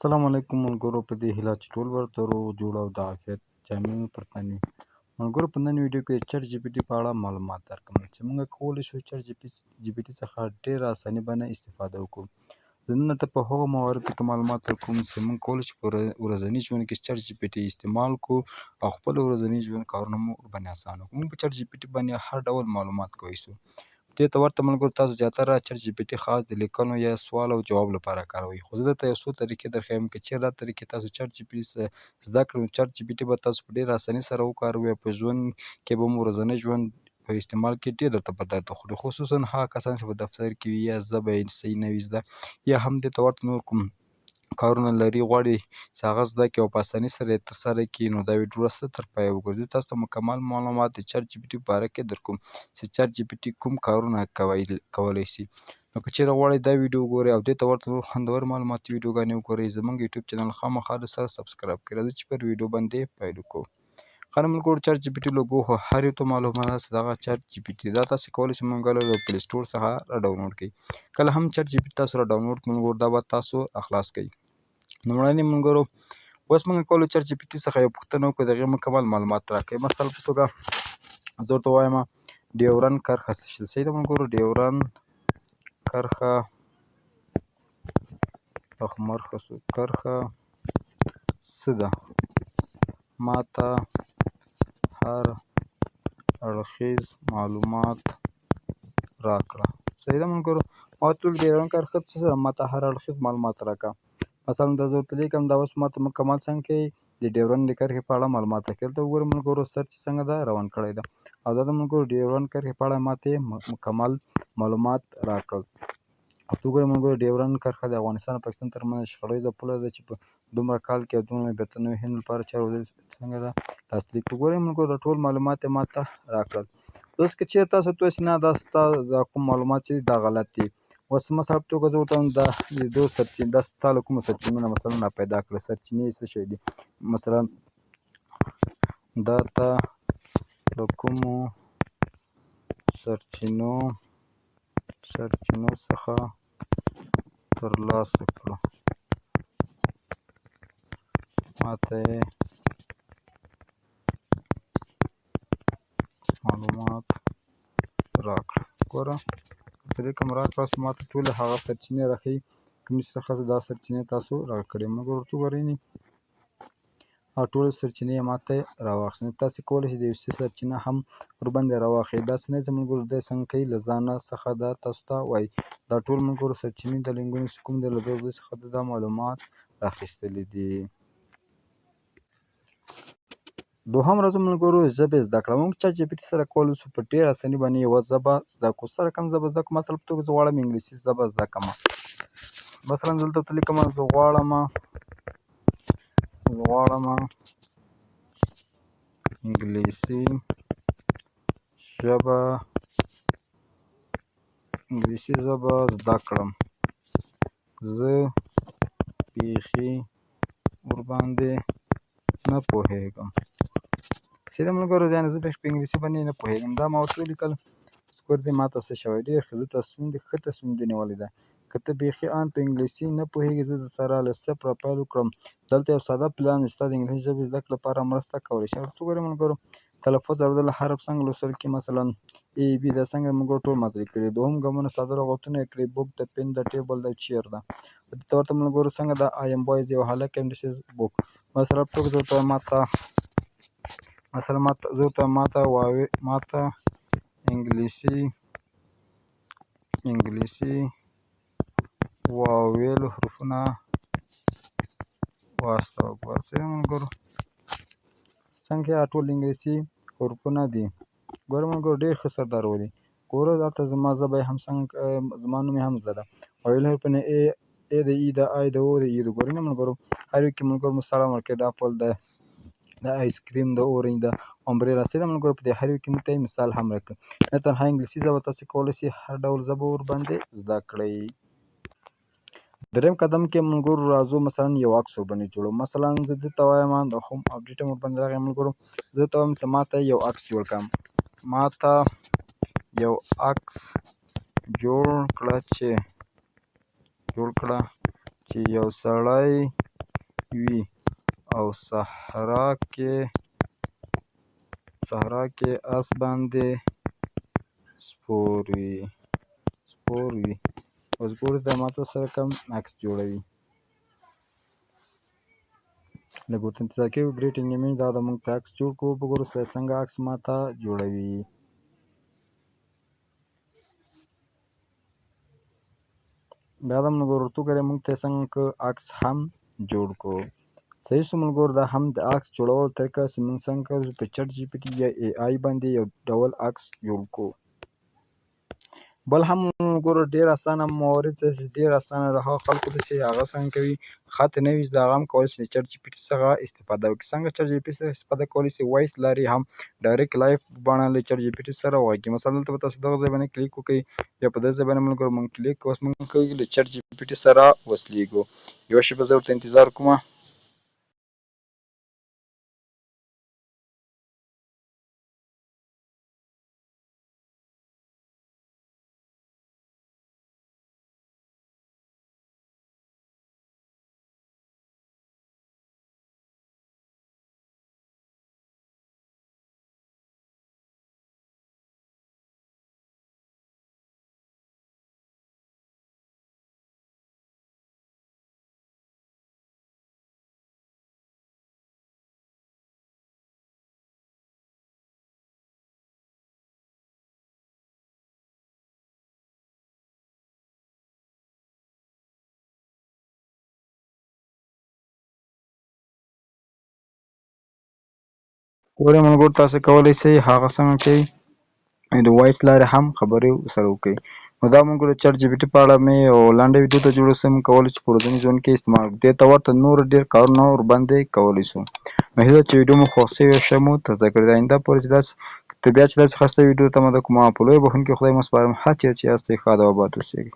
السلام علیکم ملګرو، په دې هیله چې ټول ورته روغ جوړ او د عافیت جامې پرتن وي. ملګرو، په نن ویډیو کې چټ جی پي ټي په اړه معلومات درکوم چې موږ کولی شو چټ جی پي ټي څخه ډېر اساني باندې استفاده وکړو. زه نن ته په هغو مواردو کې معلومات درکوم چې موږ کولی شو په ورځني ژوند کې چټ جی پي ټي استعمال کړو او خپل ورځني ژوند کارونه مو ورباندې اسانه کړو. موږ په چټ جی پي ټي باندې هر ډول معلومات کولی شو. دې ته ورته ملګرو، تاسو زیاتره چټ جي پي ټي خاص د لیکنو یا سوال او جواب لپاره کاروئ، خو زه درته یو څو طریقې درښیم که چېرې دا طریقې تاسو چټ جي پي ټي زده کړئ، نو چټ جي پي ټي به تاسو په ډېره اسانۍ سره وکاروئ او په ژوند کې به مو ورځنی ژوند په استعمال کې ډېر درته په درد وخوري، خصوصا هغه کسان چې په دفتر کې وي یا ژبه یې صحیح نه وي زده، یا هم دې ته ورته نور کوم کارونه لري غواړي چې هغه زده کړي او په اسانۍ سره یې ترسره کړي، نو دا ویډیو وروسته تر پایه وګورئ. زه تاسو ته مکمل معلومات د چټ جي پي ټي په باره کې درکوم چې چټ جي پي ټي کوم کارونه کولی شي. نو که چېرې غواړئ دا ویډیو وګورئ او دې ته ورته نور خوندور معلوماتي ویډیوګانې وګورئ، زموږ یوټیوب چینل خامخا سره سبسکرایب کړئ. راځئ چې پر ویډیو باندې پیل وکړو. خانه ملګرو، چټ جي پي ټي لوګو خو هر یو ته معلومه ده چې دغه چټ جي پي ټي دا تاسو کولی شئ موبایل له پلی سټور څخه را ډاونلوډ کړئ. کله هم چټ جي پي ټي تاسو را ډاونلوډ کړئ ملګرو، دا به تاسو اخلاص کړئ. لومړنی ملګرو، اوس موږ کولی چټ جي پي ټي څخه یو پوښتنه وکړو، د هغې مکمل معلومات راکړئ. مثال په توګه زه ورته وایم ډیورنډ کرښه څه شي ده. صحیح ده ملګرو، ډیورنډ کرښه کرښه څه ده؟ ما ته هر اړخیز معلومات راکړه. صحیح ده ملګرو، ما ورته وویل ډیورنډ کرښه څه ده؟ ما ته هر اړخیز معلومات راکړه. مثلا دا زه ورته لیکم، دا اوس ما ته مکمل څنګه کوي د ډیورنډ د کرښې په اړه معلومات راکوي. دلته وګورئ ملګرو سرچ څنګه ده روان کړی ده، او دا د ملګرو ډیورنډ کرښې په اړه ما ته مکمل معلومات راکړل. او ته وګورئ ملګرو، ډیورنډ کرښه د افغانستان او پاکستان ترمنځ شخړیزه پوله ده چې په دومره کال کې او دومره بیرته نوي هند لپاره چارو وزیر څنګه ده لاسلیک. وګورئ ملګرو دا ټول معلومات یې ما ته راکړل. اوس که چېرې تاسو ته وایي چې نه دا ستا دا کوم معلومات چې دا غلط دي، اوس مثال په توګه زه ورته وایم دا لیدو سرچینې دا ستا له کومو سرچینو نه مثلا راپیدا کړه. سرچینې څه شی دي؟ مثلا دا تا له کومو سرچینو څخه ترلاسه کړه، ما ته یې معلومات راکړه. ګوره په دې کوم راکړه ما ته ټولې هغه سرچینې راښیي کومې څخه دا سرچینې تاسو راکړې. مګر ورته وګورئ او ټولې سرچینې یې ما ته راواخیستې. تاسې کولی شئ د یو څه سرچینه هم ورباندې راواخلئ. داسې نه چې ملګرو دی څنګه کوي له ځانه څخه دا تاسو ته وایي. دا ټول ملګرو سرچینې د لینکونو چې کوم دی له دغو څخه دا معلومات راخیستلي دي. دوهم راځو ملګرو ژبې زده کړه. موږ چټ جي پي ټي سره کولی شو په ډېره اساني باندې یوه ژبه زده کړو. سره کوم ژبه زده کړو؟ مثلا په توګه زه غواړم انګلیسي ژبه زده کړم. مثلا دلته ورته لیکم زه غواړم انګلیسي ژبه زده کړم. زه بیخي ورباندې نه پوهېږم. صحیح ده ملګرو، یعنې زه بیخي په انګلیسي باندې نه پوهېږم. دا ما ورته ولیکل. ګور دې ما ته څه شوی؟ ډېر ښه، زه تصمیم دې ښه تصمیم دې نیولی ده. که ته بیخي ان په انګلیسي نه پوهېږې، زه درسره له صفره پیل وکړم. دلته یو ساده پلان دی چې ستا د انګلیسي ژبې زده کړې لپاره مرسته کولی شي. ورته وګورئ ملګرو تلفظ اورېدل حرف څنګه لوستل کړي، مثلا ای بي دا څنګه ملګرو ټول ما ته لیکلي. دوهم ګامونه ساده لغتونه یې کړئ، بوک ده، پین ده، ټیبل ده، چیر ده. دلته ورته ملګرو څنګه ده آی ام بویز یو هلک یم، دس از بوک. مثلا په توګه زه ورته وایم ما ته انګلیسي واویلو حروفونه واستوه. ګوره صحیح ملګرو څنګه ټول انګلیسي حروفونه دي. ګوره ملګرو ډېر ښه سردار ولي. ګوره هلته زما ژبه یې هم څنګه زما نوم یې هم زده ده. واویلو حروفونه ای د ای ده، آی د او د ای ده. ګورئ نه ملګرو هر یو کې ملګرو مو سړه ورکړې ده، اپل ده، د آیس کریم ده، اورنج ده، امبریلا. صحیح ده ملګرو، په دې هر یو کې موږ ته مثال هم راکړي. نه تنها انګلیسي ژبه تاسې کولی شئ هر ډول ژبه ورباندې زده کړئ. دریم قدم کې ملګرو راځو مثلا یو عکس ورباندې جوړو. مثلا زه دې ته وایم د هوم اپډیټ هم ورباندې راغی ملګرو، زه ته وایم چې ما ته یو عکس جوړ کړم. ما ته یو عکس جوړ کړه چې یو سړی وي او صحرا کې اس باندې سپور وي. اوس ګورئ دا ماته سره کوم عکس جوړوي. لږ ورته انتظار کوئ. ګریټینګ ایمیج دا موږ ته عکس جوړ کړو. په ګورو سره څنګه عکس ماته جوړوي. بیا دا ملګرو ورته وګورئ موږ ته څنګه عکس هم جوړ کړو. صحیح شو ملګرو. دا هم د عکس جوړولو طریقه چې موږ څنګه کولی په چټ جي پي ټي یا اے آی باندې یو ډول عکس جوړ کړو. بل هم ملګرو ډېر اسانه موارد چې ډېر اسانه د هغو خلکو ده چې هغه څنګه کوي خط نه وي زده هغه هم کولی شي د چټ جي پي ټي څخه استفاده وکړي. څنګه چټ جي پي ټي څخه استفاده کولی شي وایس لارې هم ډایرکټ لایف بڼه له چټ جي پي ټي سره وغږیږي. مثلا دلته به تاسو دغه ځای باندې کلیک وکړئ یا په دغه ځای باندې ملګرو موږ کلیک اوس موږ کوي له چټ جي پي ټي سره وصلېږو. یوه شېبه زه ورته انتظار کومه. ګورئ ملګرو تاسو کولی شئ هغه څنګه کوي د وایس لارې هم خبرې سره وکړئ. نو دا ملګرو د چټ جي پي ټي په اړه مې یو لنډه ویډیو ته جوړه شوې. موږ کولی شو په ورځني ژوند کې استعمال کړو. دې ته ورته نور ډېر کارونه ورباندې کولی شو. نو هیله ده چې ویډیو مو خوښ شوې ښه مو ترسره کړې ده. آینده پورې چې بیا چې داسې ښایسته ویډیو ته مو د کومه په لویه بښونکي خدای مو سپارم. هر چېرې چې یاستئ ښاد او اباد اوسئ.